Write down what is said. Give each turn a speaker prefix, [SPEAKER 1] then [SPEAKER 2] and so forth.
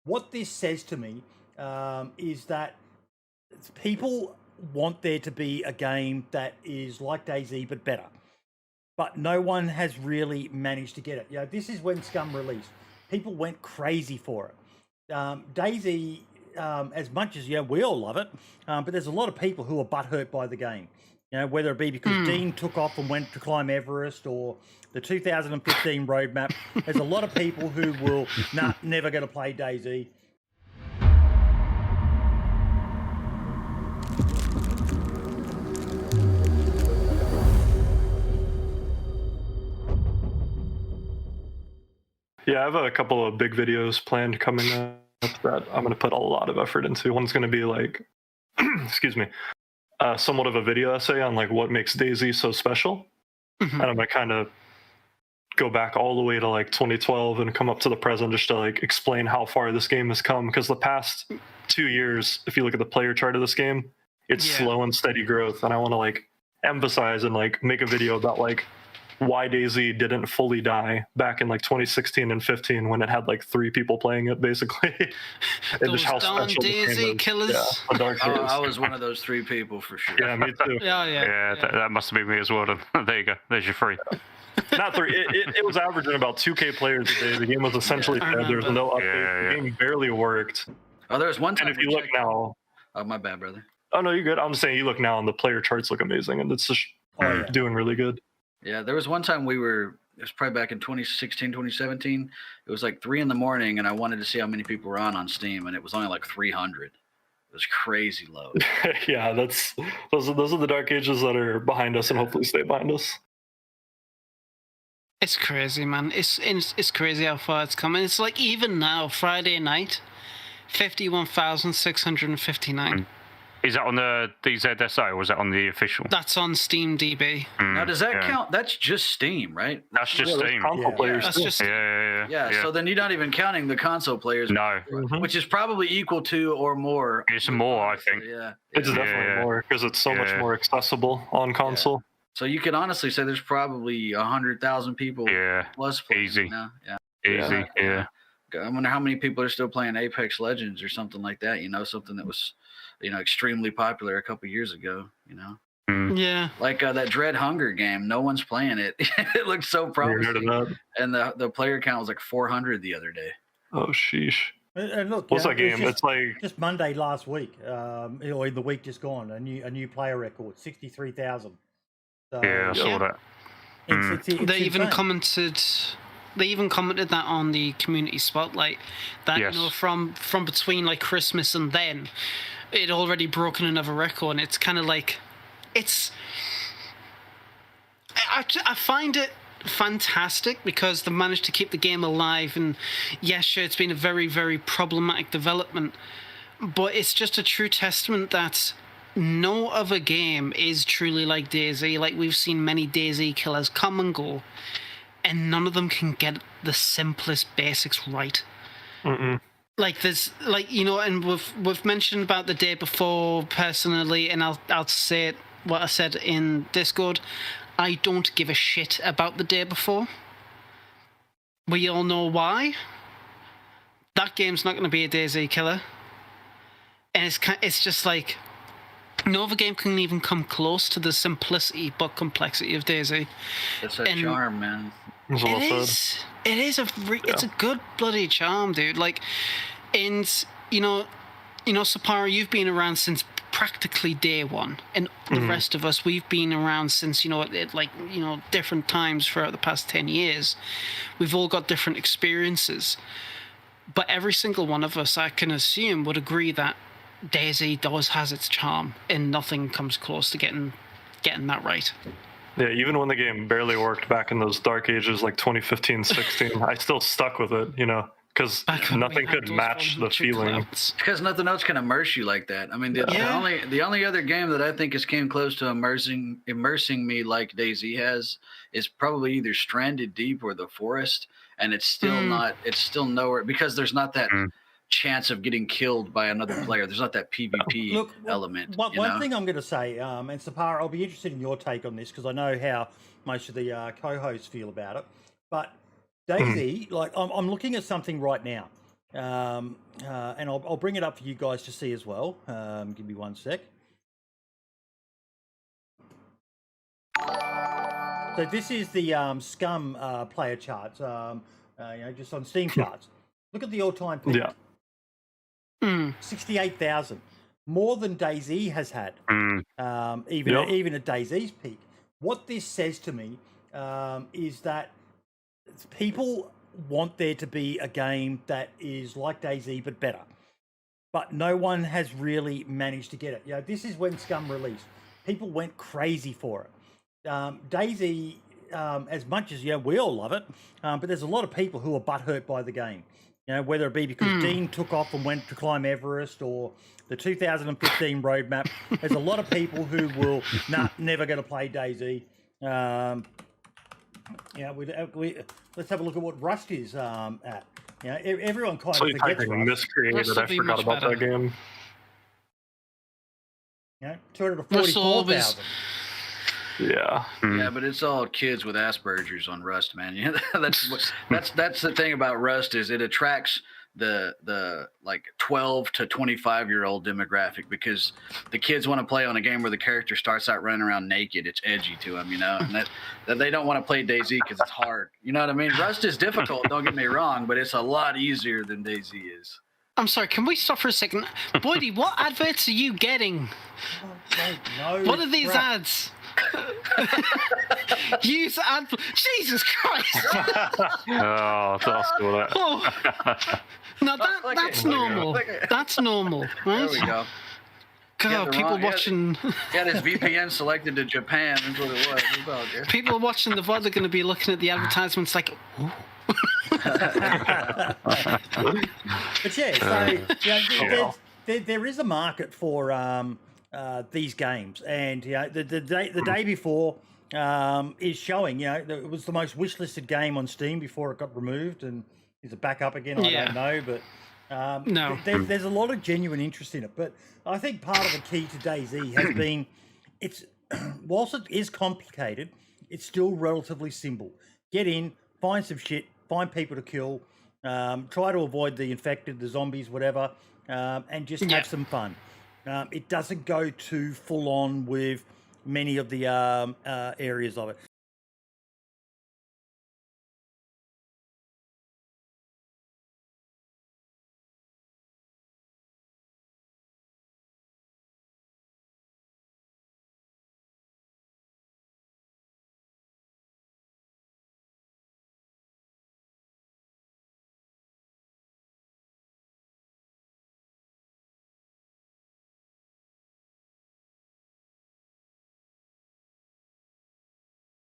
[SPEAKER 1] what this says to me is that people want there to be a game that is like DayZ but better. But no one has really managed to get it. This is when Scum released. People went crazy for it. DayZ, as much as we all love it, but there's a lot of people who are butthurt by the game. Whether it be because Dean took off and went to climb Everest, or the 2015 roadmap. There's a lot of people who will never going to play DayZ.
[SPEAKER 2] Yeah, I have a couple of big videos planned coming up that I'm going to put a lot of effort into. One's going to be like, excuse me, somewhat of a video essay on like what makes DayZ so special. And I'm going to kind of go back all the way to like 2012 and come up to the present just to like explain how far this game has come. Because the past 2 years, if you look at the player chart of this game, it's slow and steady growth. And I want to like emphasize and like make a video about like why DayZ didn't fully die back in like 2016 and 15 when it had like 3 people playing it basically. And
[SPEAKER 3] those
[SPEAKER 2] just how
[SPEAKER 3] darn DayZ killers.
[SPEAKER 2] Yeah, dark
[SPEAKER 4] I was one of those 3 people for sure.
[SPEAKER 2] Yeah, me too.
[SPEAKER 5] Yeah, that must have been me as well. Then. There you go. There's your 3.
[SPEAKER 2] Not 3. It was averaging about 2K players a day. The game was essentially dead. There was no update. The game barely worked.
[SPEAKER 4] Oh, there was one time.
[SPEAKER 2] And if you look now,
[SPEAKER 4] oh, my bad, brother.
[SPEAKER 2] Oh no, you're good. I'm just saying, you look now and the player charts look amazing, and it's just doing really good.
[SPEAKER 4] Yeah, there was one time it was probably back in 2016, 2017. It was like 3 a.m, and I wanted to see how many people were on Steam, and it was only like 300. It was crazy low.
[SPEAKER 2] Yeah, those are the dark ages that are behind us and hopefully stay behind us.
[SPEAKER 3] It's crazy, man. It's crazy how far it's come. And it's like even now, Friday night, 51,659.
[SPEAKER 5] Is that on the DZSO or is that on the official?
[SPEAKER 3] That's on Steam DB.
[SPEAKER 4] Now, does that count? That's just Steam, right?
[SPEAKER 5] That's just Steam.
[SPEAKER 2] Console players.
[SPEAKER 3] That's just
[SPEAKER 4] Yeah, so then you're not even counting the console players.
[SPEAKER 5] No.
[SPEAKER 4] Which is probably equal to or more.
[SPEAKER 5] It's more, I think.
[SPEAKER 4] Yeah.
[SPEAKER 2] It's definitely more because it's so much more accessible on console.
[SPEAKER 4] Yeah. So you can honestly say there's probably 100,000 people plus playing
[SPEAKER 5] easy.
[SPEAKER 4] now. Yeah.
[SPEAKER 5] Easy, yeah.
[SPEAKER 4] I wonder how many people are still playing Apex Legends or something like that, something that was, extremely popular a couple years ago,
[SPEAKER 3] Yeah.
[SPEAKER 4] Like that Dread Hunger game, no one's playing it. It looked so promising. And the player count was like 400 the other day.
[SPEAKER 2] Oh, sheesh.
[SPEAKER 1] And look,
[SPEAKER 2] what's that game? It's like
[SPEAKER 1] just Monday last week, or in the week just gone, a new player record, 63,000. So,
[SPEAKER 5] I saw that.
[SPEAKER 1] It's
[SPEAKER 3] They even
[SPEAKER 1] insane.
[SPEAKER 3] commented. They even commented that on the community spotlight that from between like Christmas and then, it already broken another record. And it's kind of like, I find it fantastic because they've managed to keep the game alive. And yes, sure, it's been a very, very problematic development, but it's just a true testament that no other game is truly like DayZ. Like, we've seen many DayZ killers come and go, and none of them can get the simplest basics right. Like, there's and we've mentioned about the day before personally, and I'll say what I said in Discord. I don't give a shit about the day before. We all know why. That game's not going to be a DayZ killer, and it's just like no other game can even come close to the simplicity but complexity of DayZ.
[SPEAKER 4] It's a charm, man.
[SPEAKER 3] It is it's a good bloody charm, dude. Like, and Sapara, you've been around since practically day one, and the rest of us, we've been around since different times throughout the past 10 years. We've all got different experiences, but every single one of us, I can assume, would agree that DayZ has its charm, and nothing comes close to getting that right.
[SPEAKER 2] Yeah, even when the game barely worked back in those dark ages like 2015, 16, I still stuck with it, because nothing could match the feeling.
[SPEAKER 4] Because nothing else can immerse you like that. I mean, the only other game that I think has came close to immersing me like DayZ has is probably either Stranded Deep or The Forest, and it's still it's still nowhere, because there's not that chance of getting killed by another player. There's not that PvP element.
[SPEAKER 1] One thing I'm going to say, and Sapara, I'll be interested in your take on this because I know how most of the co-hosts feel about it. But DayZ, like I'm looking at something right now. and I'll bring it up for you guys to see as well. Give me one sec. So this is the Scum player charts, just on Steam charts. Look at the all-time peak.
[SPEAKER 2] Yeah.
[SPEAKER 1] 68,000, more than DayZ has had, even at DayZ's peak. What this says to me is that people want there to be a game that is like DayZ but better, but no one has really managed to get it. This is when Scum released. People went crazy for it. DayZ, as much as we all love it, but there's a lot of people who are butthurt by the game. Whether it be because Dean took off and went to climb Everest, or the 2015 roadmap. There's a lot of people who will never going to play DayZ. Let's have a look at what Rust is at. Everyone kind of forgets Rust.
[SPEAKER 2] Miscreated. I forgot about that game.
[SPEAKER 1] 244,000.
[SPEAKER 2] Yeah.
[SPEAKER 4] Yeah, but it's all kids with Asperger's on Rust, man. That's the thing about Rust, is it attracts the like 12 to 25-year-old demographic, because the kids want to play on a game where the character starts out running around naked. It's edgy to them, and that they don't want to play DayZ because it's hard. You know what I mean? Rust is difficult, don't get me wrong, but it's a lot easier than DayZ is.
[SPEAKER 3] I'm sorry, can we stop for a second? Boydie, what adverts are you getting?
[SPEAKER 1] I don't know.
[SPEAKER 3] What are these ads? Use ad. Jesus Christ!
[SPEAKER 5] Oh, that's cool.
[SPEAKER 3] Oh. No, that's normal. That's normal, right?
[SPEAKER 4] There we go.
[SPEAKER 3] God, people watching.
[SPEAKER 4] Yeah, this VPN selected to Japan. That's what it was. It's all good.
[SPEAKER 3] People watching the VOD are going to be looking at the advertisements like, ooh.
[SPEAKER 1] But so there is a market for these games, and the day before is showing. It was the most wishlisted game on Steam before it got removed, and is it back up again? I don't know, but
[SPEAKER 3] no,
[SPEAKER 1] there's a lot of genuine interest in it. But I think part of the key to DayZ has been it's whilst it is complicated, it's still relatively simple. Get in, find some shit, find people to kill, try to avoid the infected, the zombies, whatever, and just have some fun. It doesn't go too full on with many of the areas of it.